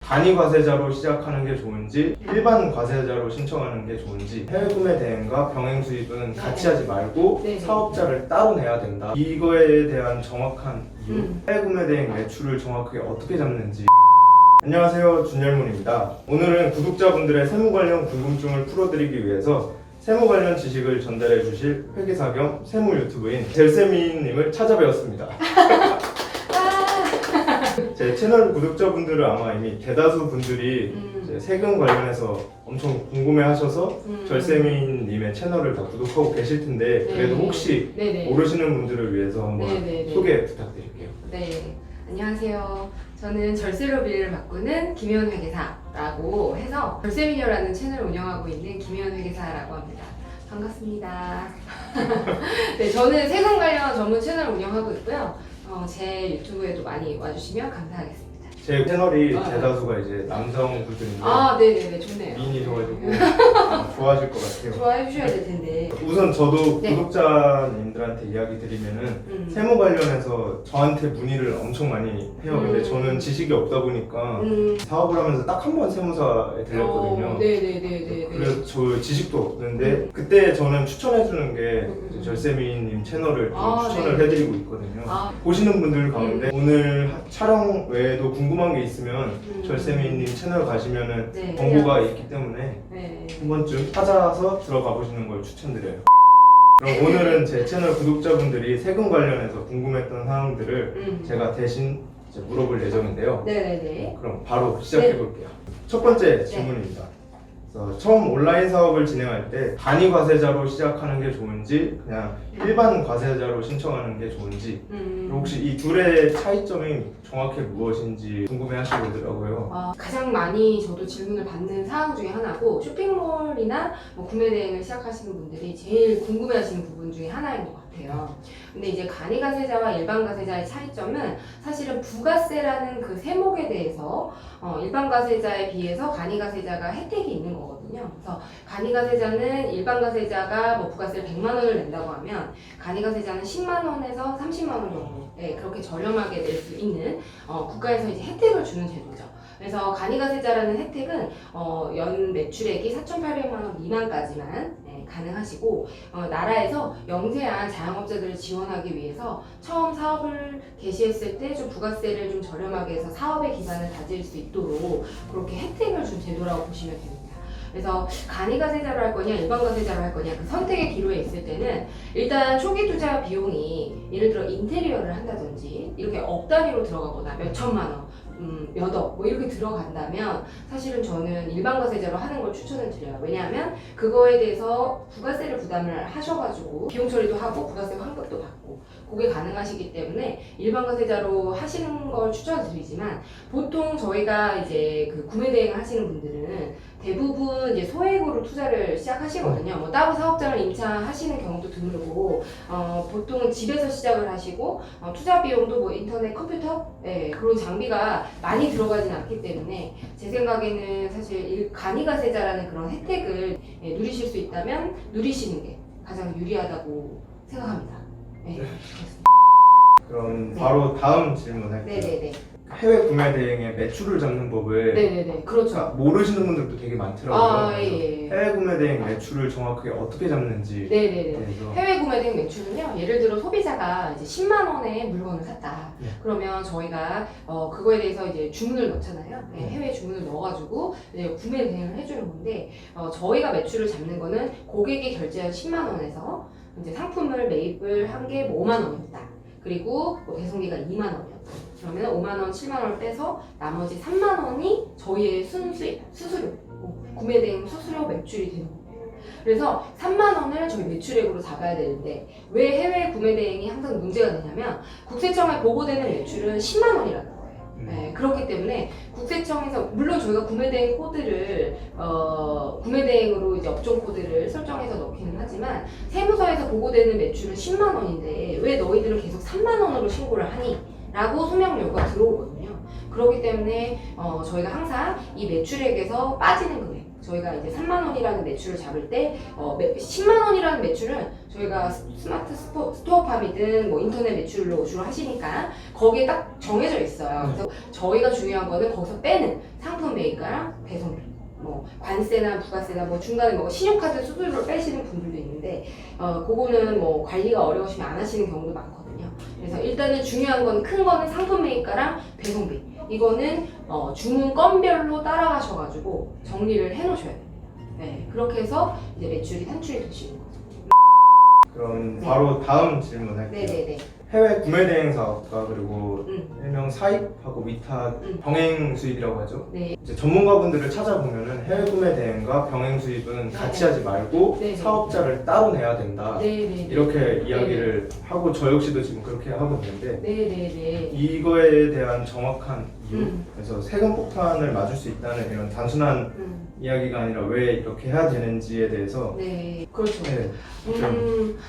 단위 과세자로 시작하는 게 좋은지 일반 과세자로 신청하는 게 좋은지, 해외 구매 대행과 병행 수입은 같이 하지 말고 네. 사업자를 따로 내야 된다, 이거에 대한 정확한 이유, 음. 해외 구매 대행 매출을 정확하게 어떻게 잡는지. 안녕하세요, 준열문입니다. 오늘은 구독자분들의 세무 관련 궁금증을 풀어드리기 위해서 세무 관련 지식을 전달해 주실 회계사 겸 세무 유튜브인 젤세미님을 찾아뵈었습니다. 제 채널 구독자분들은 아마 이미 대다수 분들이 이제 세금 관련해서 엄청 궁금해하셔서 절세미님의 채널을 다 구독하고 계실 텐데, 그래도 혹시 모르시는 분들을 위해서 한번 소개 부탁드릴게요. 네, 안녕하세요. 저는 절세로비를 바꾸는 김혜원 회계사라고 해서 절세미녀라는 채널을 운영하고 있는 김혜원 회계사라고 합니다. 반갑습니다. 네, 저는 세금 관련 전문 채널을 운영하고 있고요. 제 유튜브에도 많이 와주시면 감사하겠습니다. 제 채널이 대다수가 이제 남성분들인데 네네네, 좋네요. 미인이셔가지고 좋아하실 것 같아요. 좋아해 주셔야 될 텐데. 우선 저도 구독자님들한테 이야기 드리면은 세무 관련해서 저한테 문의를 엄청 많이 해요. 근데 저는 지식이 없다 보니까 사업을 하면서 딱 한 번 세무사에 들렸거든요. 네네네네. 그래서 저 지식도 없는데 그때 저는 추천해주는 게 절세미님 채널을 좀 추천을 해드리고 있거든요. 보시는 분들 가운데 오늘 촬영 외에도 궁금한 게 있으면 절세미님 채널 가시면은 정보가 있기 때문에 한 번쯤 찾아서 들어가 보시는 걸 추천드려요. 그럼 오늘은 제 채널 구독자분들이 세금 관련해서 궁금했던 사항들을 제가 대신 이제 물어볼 예정인데요. 네네네. 그럼 바로 시작해 볼게요. 첫 번째 질문입니다. 그래서 처음 온라인 사업을 진행할 때 단위 과세자로 시작하는 게 좋은지 그냥 일반 과세자로 신청하는 게 좋은지, 그리고 혹시 이 둘의 차이점이 정확히 무엇인지 궁금해 하시더라고요. 가장 많이 저도 질문을 받는 사항 중에 하나고, 쇼핑몰이나 구매 대행을 시작하시는 분들이 제일 궁금해 하시는 부분 중에 하나인 것 같아요. 근데 이제 간이 과세자와 일반 과세자의 차이점은 사실은 부가세라는 그 세목에 대해서 일반 과세자에 비해서 간이 과세자가 혜택이 있는 거거든요. 그래서 간이 과세자는 일반 과세자가 뭐 부가세를 100만 원을 낸다고 하면 간이 과세자는 10만 원에서 30만 원 정도 그렇게 저렴하게 낼 수 있는 국가에서 이제 혜택을 주는 제도죠. 그래서 간이과세자라는 혜택은 연 매출액이 4,800만 원 미만까지만 가능하시고, 나라에서 영세한 자영업자들을 지원하기 위해서 처음 사업을 개시했을 때 좀 부가세를 좀 저렴하게 해서 사업의 기반을 다질 수 있도록 그렇게 혜택을 준 제도라고 보시면 됩니다. 그래서 간이과세자로 할 거냐 일반과세자로 할 거냐 그 선택의 기로에 있을 때는 일단 초기 투자 비용이 예를 들어 인테리어를 한다든지 이렇게 억 단위로 들어가거나 몇 천만 원 몇 억 뭐 이렇게 들어간다면 사실은 저는 일반과세자로 하는 걸 추천을 드려요. 왜냐하면 그거에 대해서 부가세를 부담을 하셔가지고 비용 처리도 하고 부가세 환급도 받고 그게 가능하시기 때문에 일반과세자로 하시는 걸 추천드리지만, 보통 저희가 이제 그 구매 대행을 하시는 분들은 대부분 이제 소액으로 투자를 시작하시거든요. 뭐 따로 사업장을 임차하시는 경우도 드물고, 보통은 집에서 시작을 하시고, 투자 비용도 뭐 인터넷, 컴퓨터, 그런 장비가 많이 들어가진 않기 때문에 제 생각에는 사실 간이과세자라는 그런 혜택을 누리실 수 있다면 누리시는 게 가장 유리하다고 생각합니다. 그럼 바로 다음 질문 할게요. 네네네. 해외 구매 대행의 매출을 잡는 법을 네네네. 그렇죠. 모르시는 분들도 되게 많더라고요. 예. 해외 구매 대행 매출을 정확하게 어떻게 잡는지. 네네네. 해외 구매 대행 매출은요, 예를 들어 소비자가 이제 10만 원의 물건을 샀다. 그러면 저희가 그거에 대해서 이제 주문을 넣잖아요. 해외 주문을 넣어가지고 이제 구매 대행을 해주는 건데, 저희가 매출을 잡는 거는 고객이 결제한 10만 원에서 이제 상품을 매입을 한 게 뭐 5만 원이었다. 그리고 뭐 배송비가 2만 원이었다. 그러면 5만 원, 7만 원을 빼서 나머지 3만 원이 저희의 순수익, 수수료, 구매 대행 수수료 매출이 되는 거예요. 그래서 3만 원을 저희 매출액으로 잡아야 되는데, 왜 해외 구매 대행이 항상 문제가 되냐면 국세청에 보고되는 매출은 10만 원이라는 거예요. 그렇기 때문에 국세청에서 물론 저희가 구매대행 코드를 구매대행으로 이제 업종 코드를 설정해서 넣기는 하지만 세무서에서 보고되는 매출은 10만 원인데 왜 너희들은 계속 3만 원으로 신고를 하니? 라고 소명 요구가 들어오거든요. 그렇기 때문에 저희가 항상 이 매출액에서 빠지는 금액, 저희가 이제 3만 원이라는 매출을 잡을 때 10만 원이라는 매출은 저희가 스마트 스토어팜이든 뭐 인터넷 매출로 주로 하시니까 거기에 딱 정해져 있어요. 그래서 저희가 중요한 거는 거기서 빼는 상품 매입가랑 배송비, 뭐 관세나 부가세나 뭐 중간에 뭐 신용카드 수수료를 빼시는 분들도 있는데 그거는 뭐 관리가 어려우시면 안 하시는 경우도 많거든요. 그래서 일단은 중요한 건 큰 거는 상품 매입가랑 배송비. 이거는 주문 건별로 따라가셔가지고 정리를 해놓으셔야 돼요. 네, 그렇게 해서 이제 매출이 산출이 되시는 거죠. 그럼 바로 다음 질문 할게요. 네네네. 해외 구매 대행 사업가 그리고 음. 일명 사입하고 위탁 병행 수입이라고 하죠. 네. 이제 전문가분들을 찾아보면은 해외 구매 대행과 병행 수입은 같이 하지 말고 네네. 사업자를 따로 내야 된다. 네네네. 이렇게 이야기를 하고 저 역시도 지금 그렇게 하고 있는데 네네네. 이거에 대한 정확한 이유, 그래서 세금 폭탄을 맞을 수 있다는 이런 단순한 이야기가 아니라 왜 이렇게 해야 되는지에 대해서 네, 그렇죠. 네,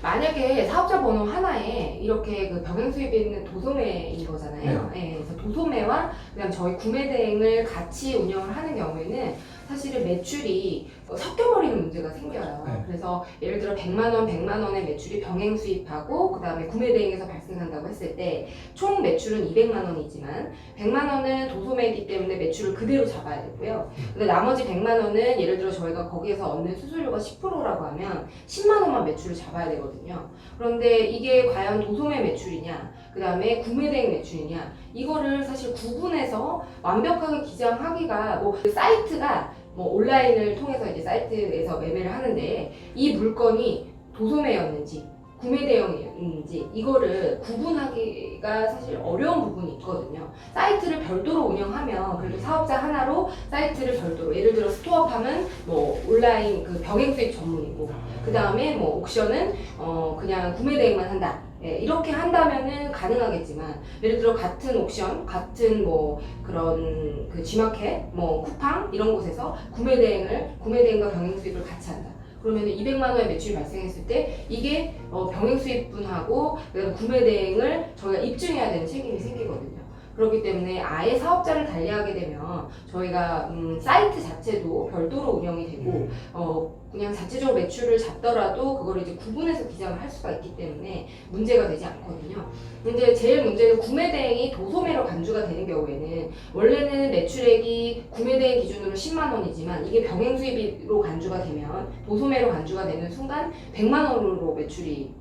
만약에 사업자 번호 하나에 이렇게 그 병행 수입이 있는 도소매인 거잖아요. 네. 그래서 도소매와 그다음 저희 구매 대행을 같이 운영을 하는 경우에는 사실은 매출이 섞여버리는 문제가 생겨요. 네. 그래서 예를 들어 100만 원의 매출이 병행 수입하고 그다음에 구매 대행에서 발생한다고 했을 때 총 매출은 200만 원이지만 100만 원은 도소매이기 때문에 매출을 그대로 잡아야 되고요. 근데 나머지 100만 원은 예를 들어 저희가 거기에서 얻는 수수료가 10%라고 하면 10만 원만 매출을 잡아야 되거든요. 그런데 이게 과연 도소매 매출이냐, 그 다음에 구매 대행 매출이냐, 이거를 사실 구분해서 완벽하게 기장하기가 뭐 그 사이트가 뭐 온라인을 통해서 이제 사이트에서 매매를 하는데 이 물건이 도소매였는지 구매 대행이었는지 이거를 구분하기가 사실 어려운 부분이 있거든요. 사이트를 별도로 운영하면 그래도 사업자 하나로 사이트를 별도로, 예를 들어 스토어팜은 뭐 온라인 그 병행 수입 전문이고 그 다음에 뭐 옥션은 그냥 구매 대행만 한다. 예, 이렇게 한다면은 가능하겠지만 예를 들어 같은 옥션, 같은 뭐 그런 그 G마켓, 뭐 쿠팡 이런 곳에서 구매 대행과 병행 수입을 같이 한다. 그러면 200만 원의 매출이 발생했을 때 이게 병행 수입분하고 그다음에 구매 대행을 저희가 입증해야 되는 책임이 생기거든요. 그렇기 때문에 아예 사업자를 달리하게 되면 저희가 사이트 자체도 별도로 운영이 되고 그냥 자체적으로 매출을 잡더라도 그걸 이제 구분해서 기장을 할 수가 있기 때문에 문제가 되지 않거든요. 근데 제일 문제는 구매 대행이 도소매로 간주가 되는 경우에는 원래는 매출액이 구매 대행 기준으로 10만 원이지만 이게 병행 수입으로 간주가 되면 도소매로 간주가 되는 순간 100만 원으로 매출이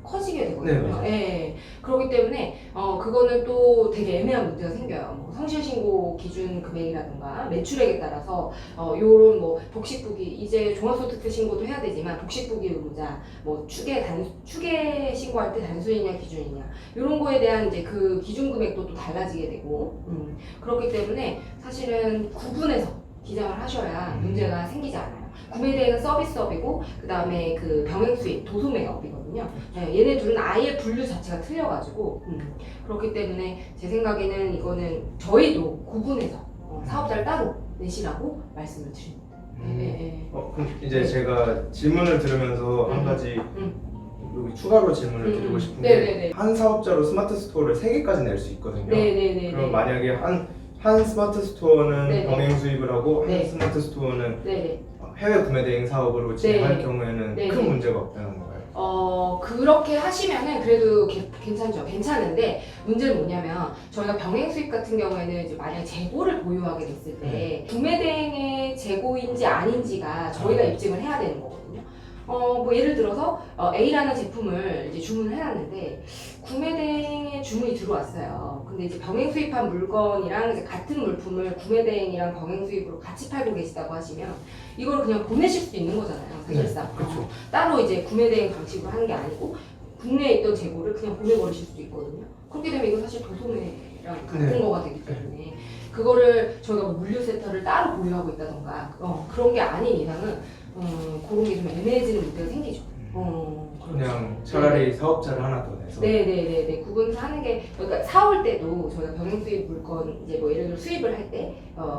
커지게 되거든요. 네, 예. 그렇기 때문에 그거는 또 되게 애매한 문제가 생겨요. 뭐 성실 신고 기준 금액이라든가 매출액에 따라서 요런 뭐 복식부기 이제 종합소득세 신고도 해야 되지만 복식부기 의무자 뭐 추계 신고할 때 단순이냐 기준이냐 이런 거에 대한 이제 그 기준 금액도 또 달라지게 되고 그렇기 때문에 사실은 구분해서 기장을 하셔야 문제가 생기지 않아요. 구매 대행은 서비스업이고 그 다음에 그 병행 수입 도소매업이거든요. 네, 얘네 둘은 아예 분류 자체가 틀려가지고 그렇기 때문에 제 생각에는 이거는 저희도 구분해서 사업자를 따로 내시라고 말씀을 드립니다. 그럼 이제 제가 질문을 들으면서 한 가지 여기 추가로 질문을 드리고 싶은 게 한 사업자로 스마트 스토어를 3개까지 낼 수 있거든요. 그럼 만약에 한 스마트 스토어는 병행 수입을 하고 한 스마트 스토어는 해외 구매 대행 사업으로 진행할 경우에는 큰 문제가 없다는 건가요? 그렇게 하시면은 그래도 괜찮죠. 괜찮은데 문제는 뭐냐면 저희가 병행 수입 같은 경우에는 이제 만약에 재고를 보유하게 됐을 때 구매 대행의 재고인지 아닌지가 저희가 입증을 해야 되는 거거든요. 뭐 예를 들어서 A라는 제품을 이제 주문을 해놨는데 구매 대행에 주문이 들어왔어요. 근데 이제 병행 수입한 물건이랑 이제 같은 물품을 구매 대행이랑 병행 수입으로 같이 팔고 계시다고 하시면 이걸 그냥 보내실 수 있는 거잖아요. 사실상. 그렇죠. 따로 이제 구매 대행 방식으로 하는 게 아니고 국내에 있던 재고를 그냥 보내버리실 수도 있거든요. 그렇게 되면 이거 사실 도소매랑 같은 거가 되기 때문에 그거를 저희가 뭐 물류 센터를 따로 보유하고 있다던가 그런 게 아닌 이상은 그런 게 좀 애매해지는 문제가 생기죠. 그냥 차라리 사업자를 하나 더 내서 네네네네 구분하는 게 그러니까 사올 때도 저희가 병행 수입 물건 이제 뭐 예를 들어 수입을 할 때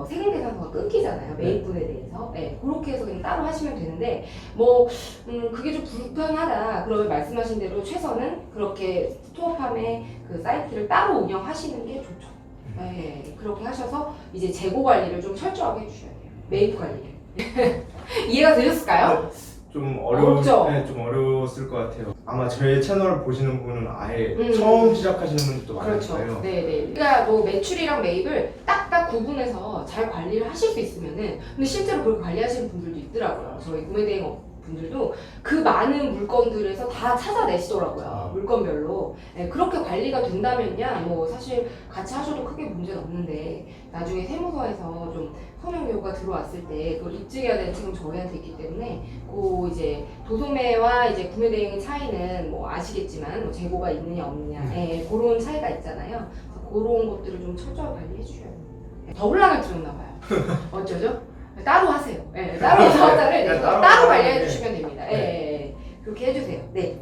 세금 계산서가 끊기잖아요. 매입분에 대해서 그렇게 해서 그냥 따로 하시면 되는데 뭐 그게 좀 불편하다 그러면 말씀하신 대로 최선은 그렇게 스토어팜의 그 사이트를 따로 운영하시는 게 좋죠. 네, 그렇게 하셔서 이제 재고 관리를 좀 철저하게 해주셔야 돼요. 매입 관리를. 이해가 되셨을까요? 좀 어렵죠? 네, 좀 어려웠을 것 같아요. 아마 제 채널 보시는 분은 아예 음. 처음 시작하시는 분들도 많을 그렇죠. 거예요. 네네. 그러니까 뭐 매출이랑 매입을 딱딱 구분해서 잘 관리를 하실 수 있으면은, 근데 실제로 그렇게 관리하시는 분들도 있더라고요. 저희 구매대행 분들도 그 많은 물건들에서 다 찾아내시더라고요. 물건별로. 네, 그렇게 관리가 된다면야 뭐 사실 같이 하셔도 크게 문제는 없는데, 나중에 세무서에서 좀 성형 요구가 들어왔을 때 그걸 입증해야 되는 책임은 저희한테 있기 때문에, 그 이제 도소매와 이제 구매 대행의 차이는 뭐 아시겠지만 뭐 재고가 있느냐 없느냐, 예, 그런 차이가 있잖아요. 그래서 그런 것들을 좀 철저히 관리해 주셔야 돼요. 더 혼란을 드렸나 봐요. 어쩌죠? 따로 하세요. 예, 따로 사업자를 네, 따로 따로 관리해 네. 주시면 됩니다. 예, 예, 예. 그렇게 해주세요. 네,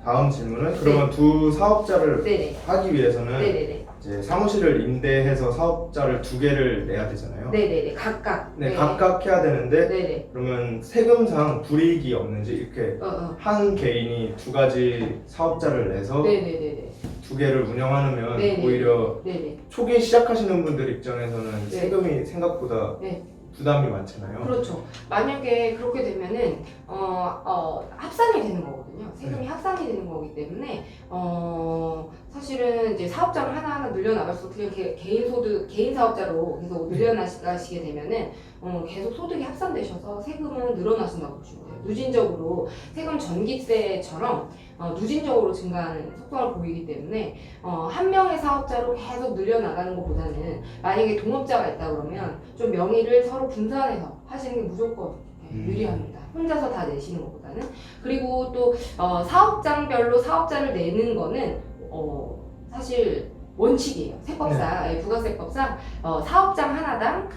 다음 질문은 그러면 두 사업자를 네네, 하기 위해서는 네네네, 이제 사무실을 임대해서 사업자를 두 개를 내야 되잖아요. 네네네, 각각. 네, 각각 해야 되는데 네네. 그러면 세금상 불이익이 없는지 이렇게 한 개인이 두 가지 사업자를 내서 네네네네. 두 개를 운영하면 네네. 오히려 네네. 초기 시작하시는 분들 입장에서는 네. 세금이 생각보다 네. 부담이 많잖아요. 그렇죠. 만약에 그렇게 되면은 합산이 되는 거거든요. 세금이 네. 합산이 되는 거기 때문에 사실은 이제 사업장을 하나하나 늘려나갈수록 그냥 개인 소득, 개인 사업자로 계속 늘려나가시게 되면은 계속 소득이 합산되셔서 세금은 늘어나신다고 보시면 돼요. 누진적으로 세금 전기세처럼 누진적으로 증가하는 속도가 보이기 때문에 한 명의 사업자로 계속 늘려나가는 것보다는, 만약에 동업자가 있다 그러면 좀 명의를 서로 분산해서 하시는 게 무조건 유리합니다. 혼자서 다 내시는 것보다는. 그리고 또 사업장별로 사업자를 내는 거는 사실 원칙이에요. 세법상, 부가세법상 사업장 하나당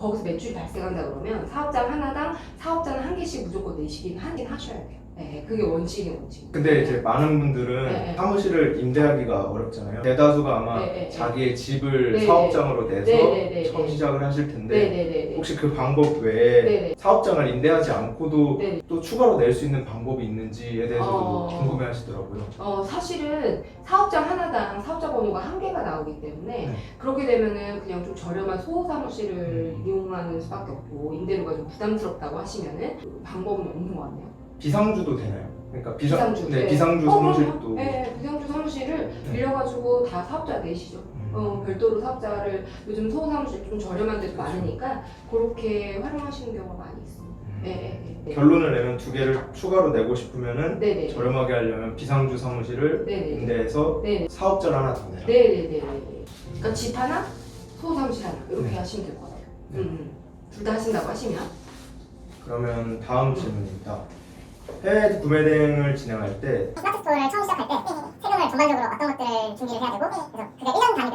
거기서 매출이 발생한다 그러면 사업장 하나당 사업자는 한 개씩 무조건 내시긴 하셔야 돼요. 네, 그게 원칙이에요, 원칙. 근데 이제 많은 분들은 네. 사무실을 임대하기가 어렵잖아요. 대다수가 아마 네. 자기의 집을 네. 사업장으로 내서 네. 처음 시작을 하실 텐데 네네네. 혹시 그 방법 외에 네네. 사업장을 임대하지 않고도 네. 또 추가로 낼 수 있는 방법이 있는지에 대해서도 궁금해 하시더라고요. 사실은 사업장 하나당 사업자 번호가 한 개가 나오기 때문에 네. 그렇게 되면은 그냥 좀 저렴한 소호 사무실을 이용하는 수밖에 없고, 임대료가 좀 부담스럽다고 하시면은 방법은 없는 것 같네요. 비상주도 되나요? 그러니까 비상주. 네, 비상주 사무실도 그럼요. 네, 비상주 사무실을 빌려가지고 다 사업자 내시죠. 별도로 사업자를, 요즘 소호 사무실 좀 저렴한 데도 많으니까 그렇게 활용하시는 경우가 많이 있습니다. 네. 결론을 내면 두 개를 추가로 내고 싶으면은 네네. 저렴하게 하려면 비상주 사무실을 네네. 임대해서 네네. 사업자를 하나 더 내라. 네네네. 그러니까 집 하나, 소호 사무실 하나 이렇게 네. 하시면 될 것 같아요. 네. 둘 다 하신다고 하시면. 그러면 다음 질문입니다. 해외 구매 대행을 진행할 때 스마트 스토어를 처음 시작할 때 세금을 전반적으로 어떤 것들을 준비를 해야 되고, 그래서 그게 1년 단위별로